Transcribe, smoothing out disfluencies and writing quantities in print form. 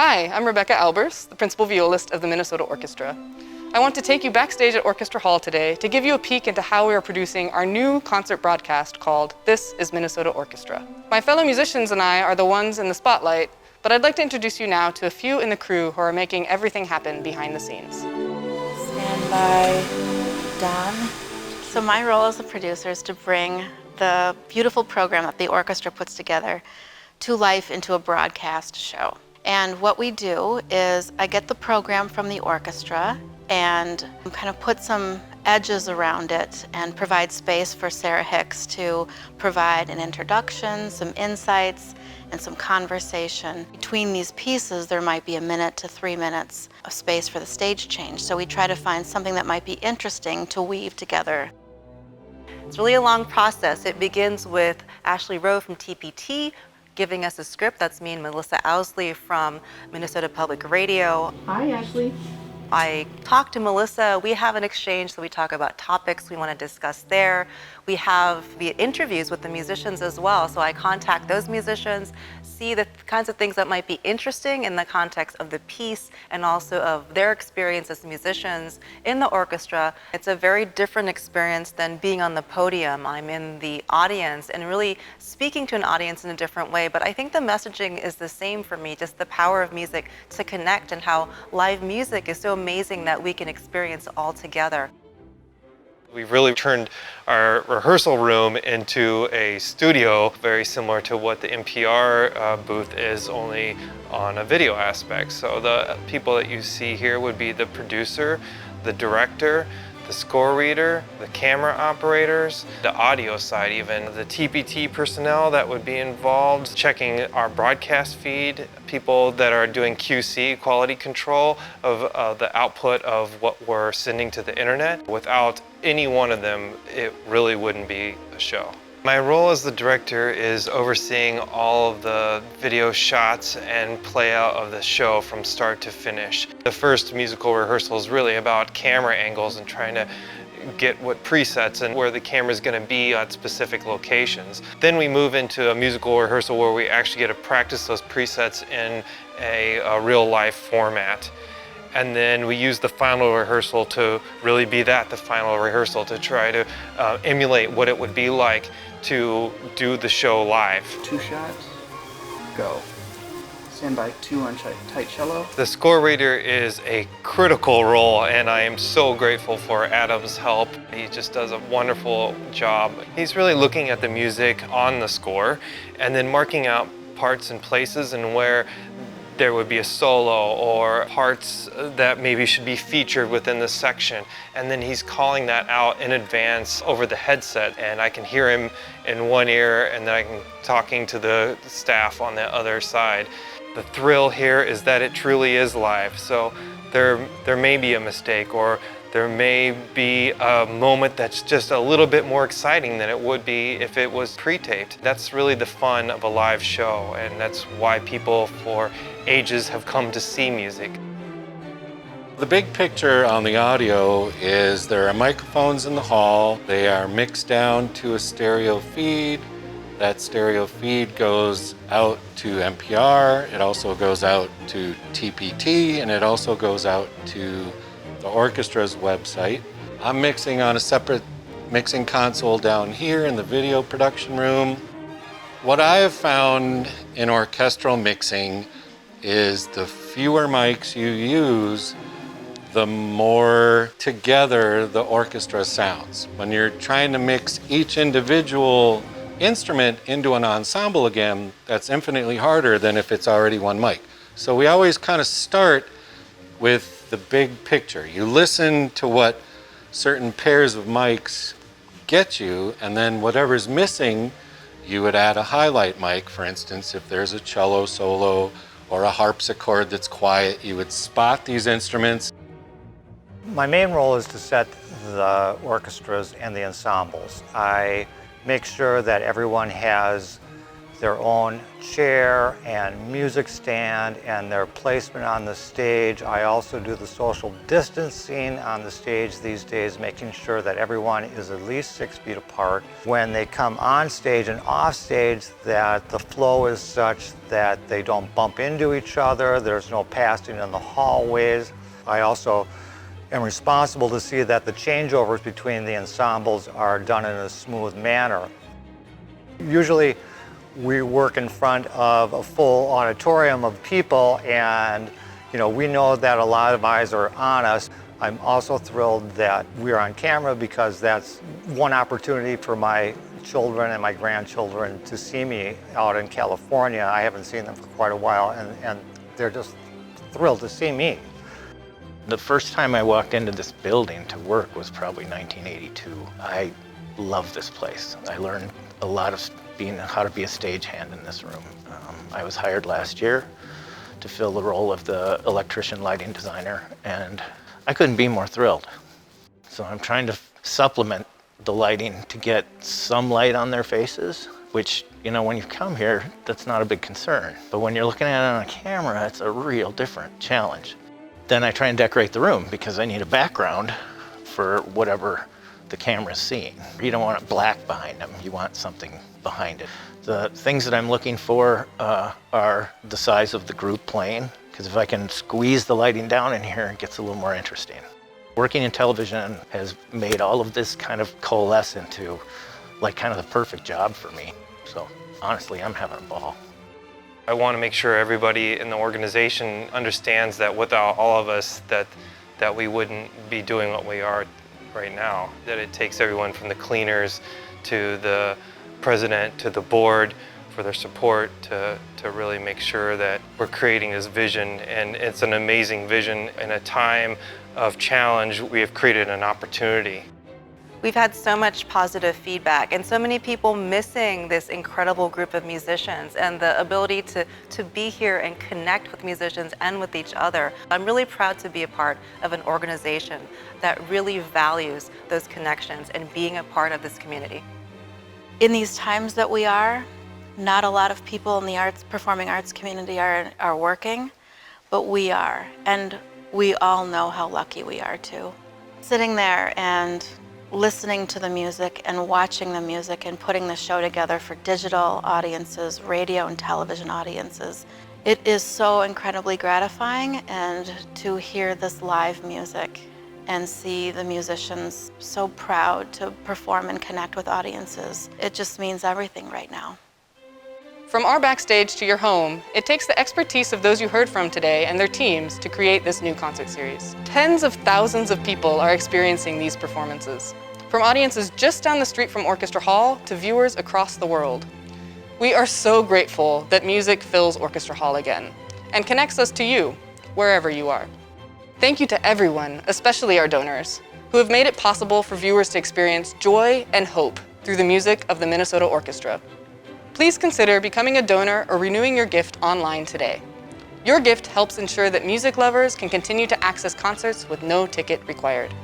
Hi, I'm Rebecca Albers, the principal violist of the Minnesota Orchestra. I want to take you backstage at Orchestra Hall today to give you a peek into how we are producing our new concert broadcast called This is Minnesota Orchestra. My fellow musicians and I are the ones in the spotlight, but I'd like to introduce you now to a few in the crew who are making everything happen behind the scenes. Stand by, Don. So my role as a producer is to bring the beautiful program that the orchestra puts together to life into a broadcast show. And what we do is I get the program from the orchestra and kind of put some edges around it and provide space for Sarah Hicks to provide an introduction, some insights, and some conversation. Between these pieces, there might be 1 to 3 minutes of space for the stage change. So we try to find something that might be interesting to weave together. It's really a long process. It begins with Ashley Rowe from TPT giving us a script. That's me and Melissa Owsley from Minnesota Public Radio. Hi, Ashley. I talk to Melissa, we have an exchange, so we talk about topics we want to discuss there. We have the interviews with the musicians as well, so I contact those musicians, see the kinds of things that might be interesting in the context of the piece and also of their experience as musicians in the orchestra. It's a very different experience than being on the podium. I'm in the audience and really speaking to an audience in a different way, but I think the messaging is the same for me, just the power of music to connect and how live music is so amazing that we can experience all together. We've really turned our rehearsal room into a studio, very similar to what the NPR booth is, only on a video aspect. So the people that you see here would be the producer, the director, the score reader, the camera operators, the audio side even, the TPT personnel that would be involved, checking our broadcast feed, people that are doing QC, quality control, of the output of what we're sending to the internet. Without any one of them, it really wouldn't be a show. My role as the director is overseeing all of the video shots and play out of the show from start to finish. The first musical rehearsal is really about camera angles and trying to get what presets and where the camera is going to be at specific locations. Then we move into a musical rehearsal where we actually get to practice those presets in a real life format. And then we use the final rehearsal to really be the final rehearsal, to try to emulate what it would be like to do the show live. 2 shots, go. Stand by 2 on tight cello. The score reader is a critical role, and I am so grateful for Adam's help. He just does a wonderful job. He's really looking at the music on the score and then marking out parts and places and where there would be a solo or parts that maybe should be featured within the section. And then he's calling that out in advance over the headset, and I can hear him in one ear and then I can talking to the staff on the other side. The thrill here is that it truly is live. So there may be a mistake, or there may be a moment that's just a little bit more exciting than it would be if it was pre-taped. That's really the fun of a live show, and that's why people for ages have come to see music. The big picture on the audio is there are microphones in the hall. They are mixed down to a stereo feed. That stereo feed goes out to NPR. It also goes out to TPT, and it also goes out to the orchestra's website. I'm mixing on a separate mixing console down here in the video production room. What I have found in orchestral mixing is the fewer mics you use, the more together the orchestra sounds. When you're trying to mix each individual instrument into an ensemble again, that's infinitely harder than if it's already one mic. So we always kind of start with the big picture. You listen to what certain pairs of mics get you, and then whatever's missing, you would add a highlight mic. For instance, if there's a cello solo or a harpsichord that's quiet, you would spot these instruments. My main role is to set the orchestras and the ensembles. I make sure that everyone has their own chair and music stand and their placement on the stage. I also do the social distancing on the stage these days, making sure that everyone is at least 6 feet apart. When they come on stage and off stage, that the flow is such that they don't bump into each other, there's no passing in the hallways. I also am responsible to see that the changeovers between the ensembles are done in a smooth manner. Usually we work in front of a full auditorium of people, and we know that a lot of eyes are on us. I'm also thrilled that we're on camera because that's one opportunity for my children and my grandchildren to see me out in California. I haven't seen them for quite a while, and they're just thrilled to see me. The first time I walked into this building to work was probably 1982. I love this place. I learned a lot of how to be a stagehand in this room. I was hired last year to fill the role of the electrician lighting designer, and I couldn't be more thrilled. So I'm trying to supplement the lighting to get some light on their faces, which, when you come here, that's not a big concern. But when you're looking at it on a camera, it's a real different challenge. Then I try and decorate the room because I need a background for whatever the camera's seeing. You don't want it black behind them, you want something behind it. The things that I'm looking for are the size of the group playing, because if I can squeeze the lighting down in here, it gets a little more interesting. Working in television has made all of this kind of coalesce into kind of the perfect job for me. So honestly, I'm having a ball. I want to make sure everybody in the organization understands that without all of us, that we wouldn't be doing what we are right now. That it takes everyone from the cleaners to the president to the board for their support to really make sure that we're creating this vision. And it's an amazing vision. In a time of challenge, we have created an opportunity. We've had so much positive feedback and so many people missing this incredible group of musicians and the ability to be here and connect with musicians and with each other. I'm really proud to be a part of an organization that really values those connections and being a part of this community. In these times that we are, not a lot of people in the performing arts community are working, but we are, and we all know how lucky we are too. Sitting there and listening to the music and watching the music and putting the show together for digital audiences, radio and television audiences. It is so incredibly gratifying, and to hear this live music and see the musicians so proud to perform and connect with audiences, it just means everything right now. From our backstage to your home, it takes the expertise of those you heard from today and their teams to create this new concert series. Tens of thousands of people are experiencing these performances, from audiences just down the street from Orchestra Hall to viewers across the world. We are so grateful that music fills Orchestra Hall again and connects us to you, wherever you are. Thank you to everyone, especially our donors, who have made it possible for viewers to experience joy and hope through the music of the Minnesota Orchestra. Please consider becoming a donor or renewing your gift online today. Your gift helps ensure that music lovers can continue to access concerts with no ticket required.